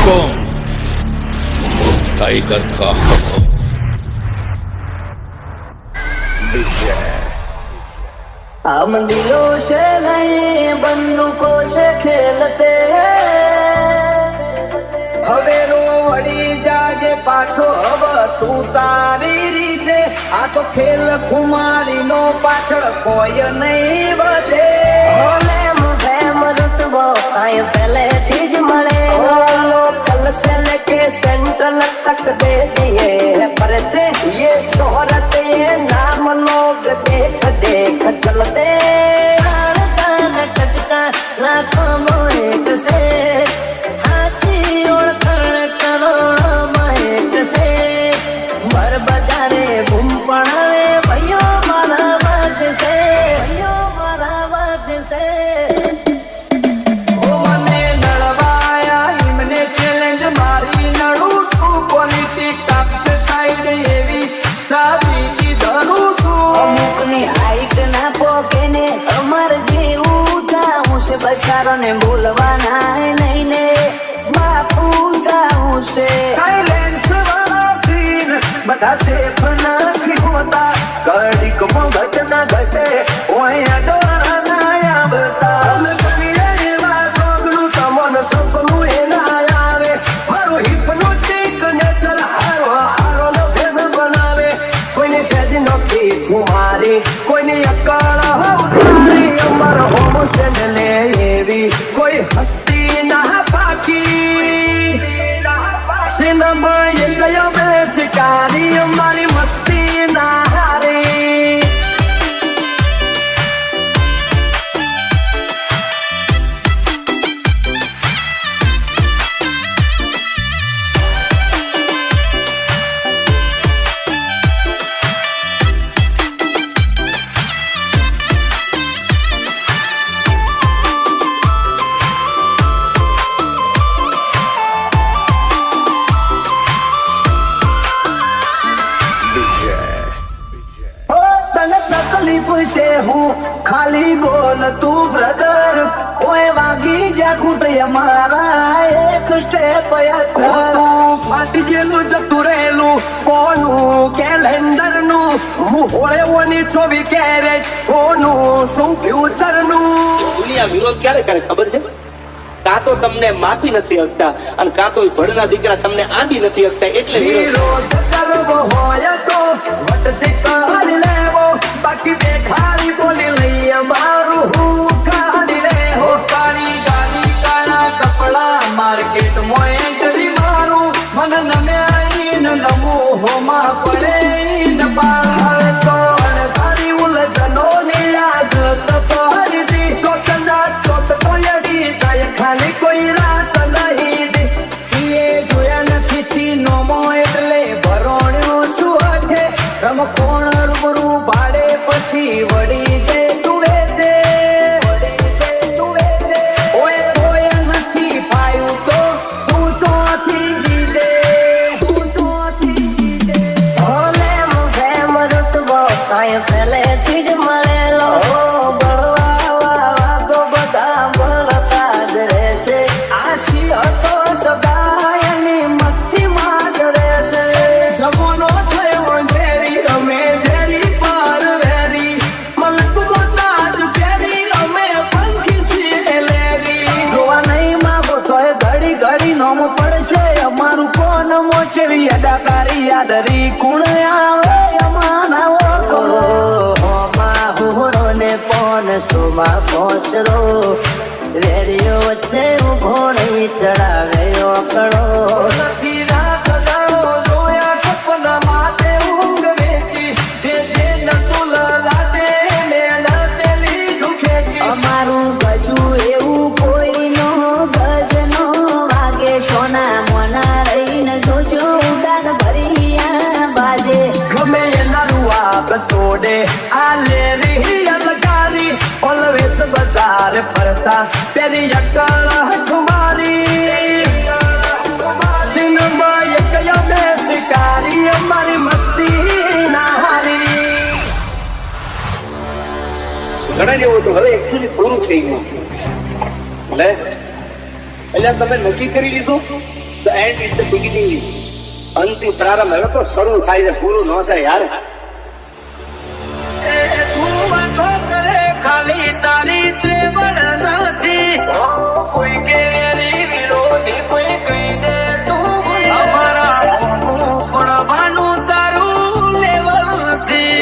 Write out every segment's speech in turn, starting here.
हुक्म टाइगर का हुक्म। हम दिलों से नहीं बंदूकों से खेलते હવે રો વળી જાજે પાછો હવે તું તારી રીતે આ તો ખેલ ખુમારી નો પાછળ કોઈ નહીં વધે ભલે મુભે મરુતબો કાય પહેલેથી જ મળે લોકલ से लेके सेंट्रल तक दे दिए परिचय ये शोहरत ये नाम लोग देख देख चलते जान कटका लाखों मोहित से हाथी ओळखण करोड़ों महक से बर बजारे बूम पड़ावे भैयो मारा बात से भैयो मारा बात से મને નળવાયા એમને ચેલેન્જ મારી નડું છું પોલિટિક કાપશે સાઈડ એવી સાબિતી ધરું છું અમુકની હાઈટ ના પોકે ને અમર જેવું જાઉં છે બચારો ને બોલવાના નહીં ને બાપુ જાઉં છે સાયલેન્સ વાળા સીન બધા સેફ નથી હોતા ઘડીકમાં ઘટના ઘટે ઓય ડોળા ના આવતા સપનું એના આવે મારું હિપ્નોટિક નેચર હારો હારો નો ફેર બનાવે કોઈને સેજ નોખી કુમારી કોઈને અકાળ ઉતારી અમાર હોમ સ્ટેન્ડ લે એવી કોઈ હસ્તી ના બાકી સિનેમા એ ગયો બે શિકારી અમારી મસ્તી ના હારી છે હું ખાલી બોલ તું બ્રધર ઓય વાગી જા કુટે અમારા એક સ્ટેપ ફાટી જેલું જતું રહેલું કોનું કેલેન્ડર નું મુહોળે ઓની 24 કેરેટ કોનું શું ફ્યુચર નું દુનિયા વિરોધ ક્યારે કરે ખબર છે? કાં તો તમને માફી નથી શકતા અને કાં તો ભડના દીકરા તમને આંદી નથી શકતા એટલે વિરોધ કરવો હોય તો વટતી કરી લેવો બાકી બેઠારી બોલી લઈએ મારું હું કાઢી લે હો કાળી ગાડી કાળા કપડા માર્કેટમાં એન્ટ્રી મારું મન નમે આઈને નમું હોમાં પડે ન પાર તો અણધારી ઉલઝનોની આદત પડી દી ચોટના ચોટ તોયડી જાય ખાલી કોઈ રાત નહીં દી એ જોયા નથી સીનોમો એટલે ભરોણ્યો શું અઠે રમખોણ રૂબરૂ ભાડે પછી વળી દે તું વેદે ઓય કોઈ નથી પાયું તો તું ચોથી જીતે ભલે મુભે મરુતબો કાય પહેલેથી જ મળેલો બળવા તો બધા બળતા જ રહેશે આશી હતો સદાયની મસ્તીમાં જ રહેશે જમોનો થયો ઝેરી અમે ઝેરી પાર વેરી મલક ગોતાજ ફેરી અમે પંખી છીએ લેરી જોવા નહીં માગો તોય ઘડી ઘડી નોમ પડશે અમારું કોણ મોચેવી અદાકારી યાદરી કુણ આવે અમારા ઓળખો હુરો ને પોન સુમા પહોંચરો વેરીઓ વચ્ચે ઉભો નહીં ચડાવે ઓકળો નથી રાત દાડો જોયા સપના માટે ઊંઘ વેચી જે જે નતું લાદે ને લાદેલી દુખેજી અમારું ગજુ એવું કોઈનો ગજ નો વાગે સોના મોના રહીને જોજો ઉડાન ભરિયા બાજે ગમે એનારું આપ તોડે આ લેરી અલગારી ઓલવેસ બજાર ફરતા તેરી અકળ કુમારી સિનેમા એક ગયો બે શિકારી અમારી મસ્તી ના હારી ઘણા જેવું હતું હવે એકચ્યુઅલી પૂરું થઈ ગયું એટલે તમે નક્કી કરી લીધું The end is the beginning. અંતિમ પ્રારંભ હવે તો શરૂ થાય છે, પૂરું ન થાય યાર. તું વાતો કરે ખાલી તારી ત્રેવડ નથી, કોઈ કેરી વિરોધી કોઈ કહી દે તું અમારા પડવાનું તારું લેવલ નથી.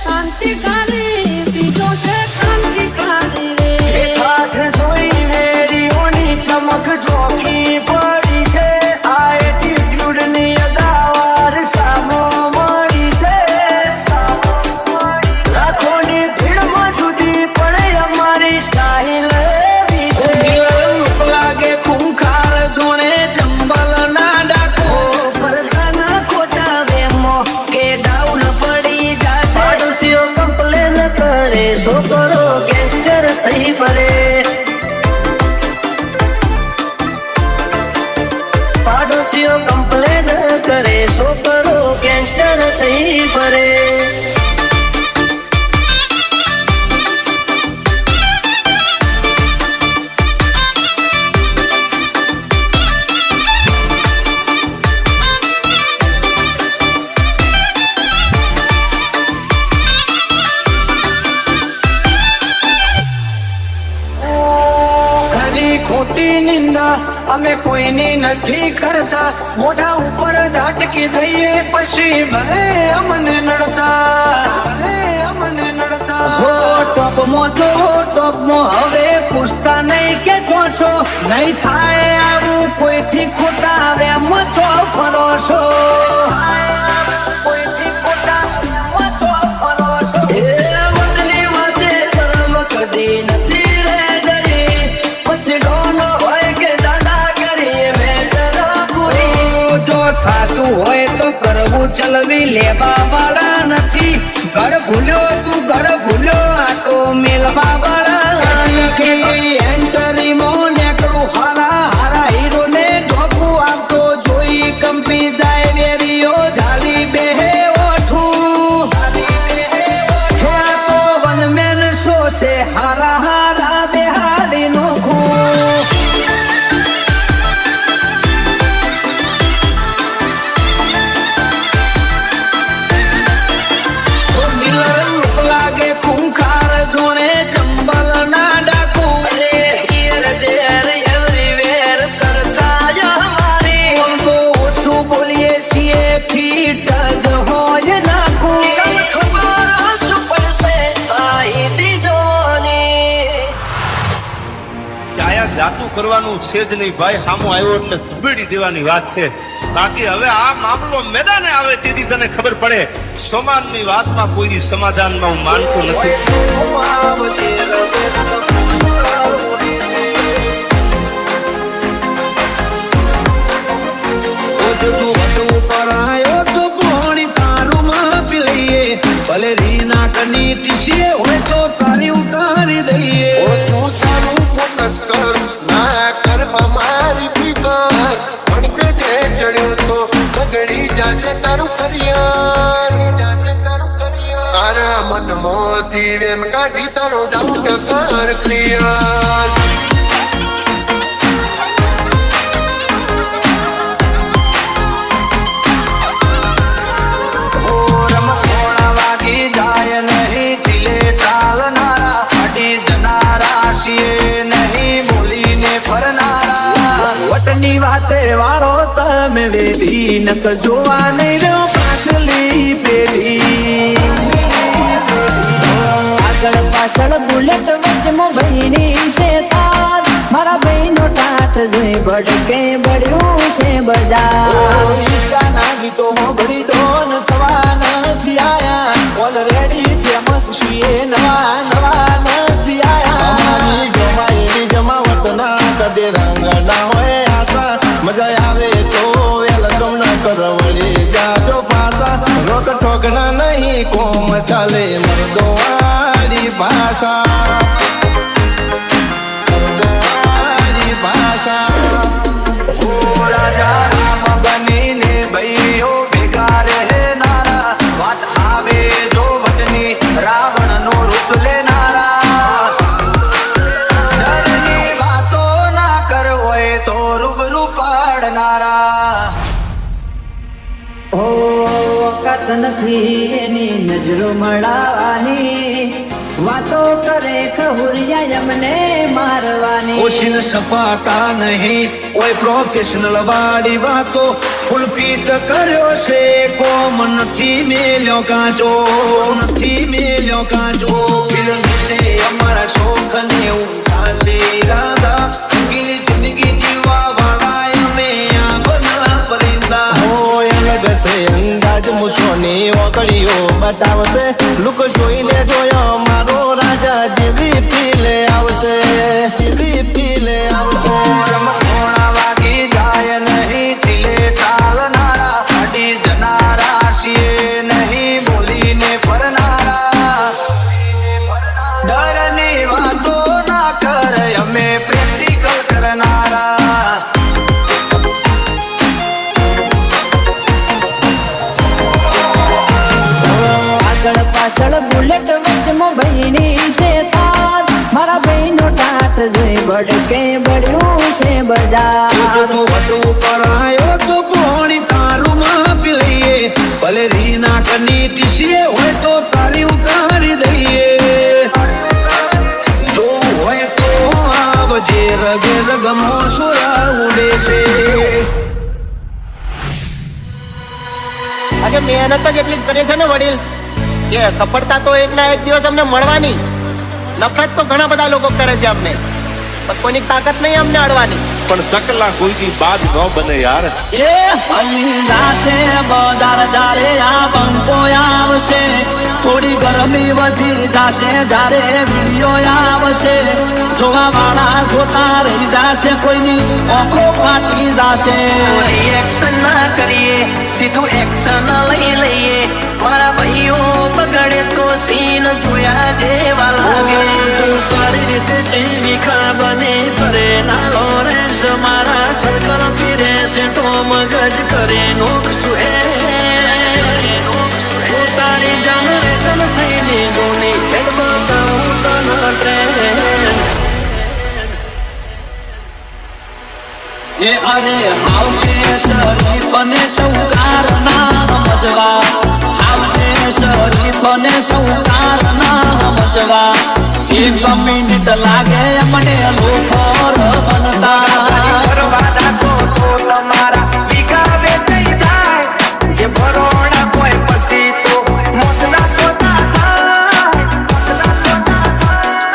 શાંતિ કારી બીજો છે ક્રાંતિકારી રે. ઠાઠ જોઈ વેરીઓની ચમક જોખી પડી છે, આ એટીટ્યુડની અદાવાર સામો મળી છે. લાખોની ભીડમાં જુદી પડે અમારી સ્ટાઇલ એવી છે. લાગે ખૂંખાર જોડે જંબલ ના ડાકો, પરદાના ખોટા વેમો કે ડાઉન પડી જાશે. પાડોશીઓ કમ્પ્લેન કરે, છોકરો ગેંગસ્ટર થઈ ફરે. પાડોશીઓ કમ્પ્લેન કરે, છોકરો ગેંગસ્ટર થઈ ફરે. ખરી ખોટી નિંદા અમે કોઈની નથી કરતા, મોઢા ઉપર ઝાટકી દઈએ પછી ભલે અમને નડતા. હો ટોપમાં જો ટોપમાં હવે પૂછતા નહીં કે જોશો, નહીં થાય આવું કોઈથી ખોટા વેમ ચો ફરો છો. કોઈથી ખોટા વેમ ચો ફરો છો. એ વતની વાતે શરમ કદી નથી રે ડરી, પછી ડોનો હોય કે દાદાગીરી મેટર પૂરી. જો થાતું હોય તો કરવું ચલવી લેવા વાળા નથી, ઘર ભૂલ્યો તું ઘર ભૂલ્યો, આ તો મેલવા વાળા નથી. એન્ટરી માં નેકળું હારા હારા હીરો ને ઢોકું આપતો જોઈ કંપી જાય વેરીઓ ઝાલી બેહે ઓઠું. હે આ તો વનમેન શો છે, હારા હારા બેહાડી નોખું. લાગે ખૂંખાર જોડે જંબલ ના ડાકુ, તો ઓછું બોલીએ છીએ ફીટ જ હોય નાખું. જાયા જાતું કરવાનું છે જ નહીં ભાઈ, સામો આવ્યો એટલે ધુબેડી દેવાની વાત છે. બાકી હવે આ મામલો મેદાને આવે તેથી તને ખબર પડે. સમાજની વાતમાં કોઈ દી સમાધાનમાં હું માનતો નથી. ભલે રીના કની ટીસીએ હોય તો તારી ઉતારી દઈએ. તું ચાલુ ફોકસ કર, ના કર અમારી ફિકર, પણ પેટે ચડ્યું તો બગડી જશે તારું કરિયર. તારા મનમાંથી વેમ કાઢી તારો ડાઉટ કર ક્લિયર. વટની વાતે વાળો તમે તમે વેલી નક જોવા નહીં રહ્યો પાછલી પેઢી આગળ પાછળ બુલેટ વચમાં ભાઈની છે તાર મારા ભાઈનો ટાટ જોઈ ભડકે બળ્યું છે બજાર ઈચ્છાના ગીતોમાં ઘડી ડોન થવા નથી આયા ઓલરેડી ફેમસ છીએ નવા નવા નથી આયા અમારી જમાયેલી જમાવટ ના કદે રંગ ના હોય આશા મજા આવે તો વેલકમ ના કરવળી જાજો પાસા રોક ઠોક ના નહીં કોમ ચાલે મર્દો વાળી ભાષા મર્દોવાળી ભાષા ઓ રાજા રામ બનીને ભાઈઓ ભેગા રહેનારા વાત આવે જો વટની રાવણ નો રૂપ લેનારા ડરની વાતો ના કરવો એ તો રૂબરૂ પાડનારા હો વખત નથી એની નજરો મળવાની વાતો કરે ખહુરિયા એમને મારવાની ઓછીન સપાતા નહીં કોઈ પ્રોફેશનલ વાળી વાતો ફૂલપીટ કર્યો છે કોમ નથી મેલ્યો કાચો નથી મેલ્યો કાચો ફિલ્મ છે અમારા શોખ ને ઉઠાશે ઈરાદા ગીલી જિંદગી જીવવા વાળા અમે આ બના પરિંદા હોય અલગ છે અંદાજ મૂછોની ઓકળીઓ બતાવશે લુક જોઈને જોયો મારો રાજા જેવી ફીલે આવશે જેવી ફીલે આવશે સોના વાગી જાય નહીં દિલે ચાલનારા અડી જનારા છીએ નહીં બોલીને ફરનારા ડરની વાતો ના કરે અમે પ્રેક્ટિકલ કરનારા આગળ પાછળ બુલેટ વચમાં ભાઈની છે તાર મારા ભાઈનો ટાટ જોઈ ભડકે બળ્યું છે બજાર તું વધુ પરાયો તો પોણી તારું માપી લઈએ ભલે રીના કની ટીસીએ હોય તો તારી ઉતારી દઈએ જો હોય તો આવજે રગે રગમો સુરા ઉડે છે આજે મહેનત જ એટલી કરે છે ને વડીલ કે સફળતા તો એક ના એક દિવસ અમને મળવાની નફરત તો ઘણા બધા લોકો કરે છે અમને પણ કોઈની તાકાત નહીં અમને અડવાની પણ ચકલા કોઈની બાદ ન બને યાર એ હંગાશે બજાર જારે આ બંકો આવશે થોડી ગરમી વધી જાશે જારે વિડીયો આવશે જોવા વાળા જોતા રહી જાશે કોઈની આંખો ફાટી જાશે રિએક્શન ના કરીએ સીધું એક્શન લઈ લઈએ મારા ભાઈઓ બગડે તો સીન જોયા જેવા લાગે તું તારી રીતે જેવી ખાબને કરે ના લોરેન્સ મારા સર્કલ ફીરે છે તો મગજ કરે નોક સુહે તું તારી જનરેશન થઈ જી જોની હેડ બતાવું તને ટ્રેન એ અરે હાવને શરીફ ને સૌકાર ના સમજવા હાવને શરીફ ને સૌકાર ના સમજવા એક મિનિટ લાગે મને લોફર બનતા તમારા વિગાવે થઈ જાય જે ભરોડા કોઈ પછી તો મોતના સોતા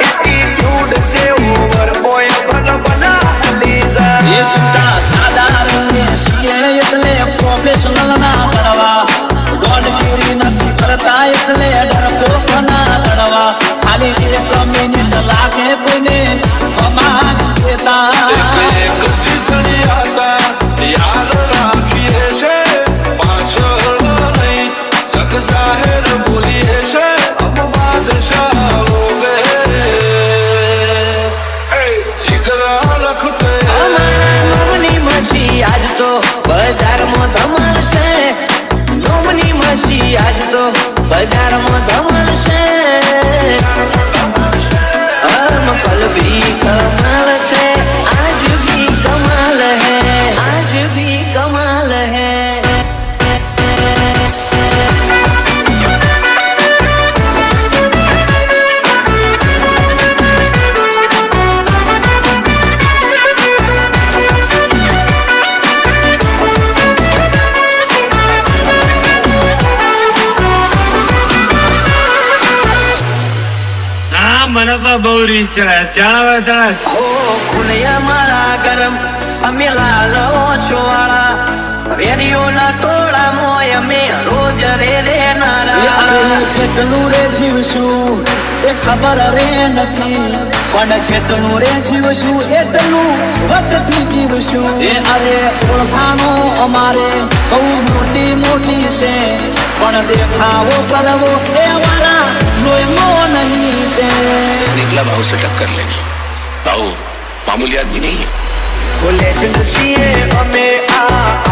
એટીટ્યુડ છે ઓવર બોય બના લીઝા એ સુતા સાધારણ છીએ એટલે પ્રોફેશનલ ના ગણવા ગોડગીરી નથી કરતા એટલે ડરપોક ના ગણવા ખાલી એક મિનિટ લાગે કોઈને અમાગ દેતા અમારા નોમની મછી આજ તો બજારમાં ધમાલ છે નોમની મછી આજ તો બજારમાં ધમાલ છે કલ ભી કમાલ છે આજ ભી કમાલ હે આજ ભી કમાલ હે તો બહુ રીસ ચડાય ચડાવે ચડાય ઓ ખુલિયા મારા ગરમ અમે લાલો છોવાળા વેરીઓના ટોળા મોય અમે રોજ રે નારા કેટલું રે જીવશું એ ખબર રે નથી પણ જેટલું રે જીવશું એટલું વટથી જીવશું એ અરે ઓળખાણો અમારે બહુ મોટી મોટી છે પણ દેખાવો કરવો એ અમારા લોહીનો નહીં છે निकला भाव से टक्कर लेनी भाव मामूली आदमी नहीं है લેજન્ડ છીએ અમે આ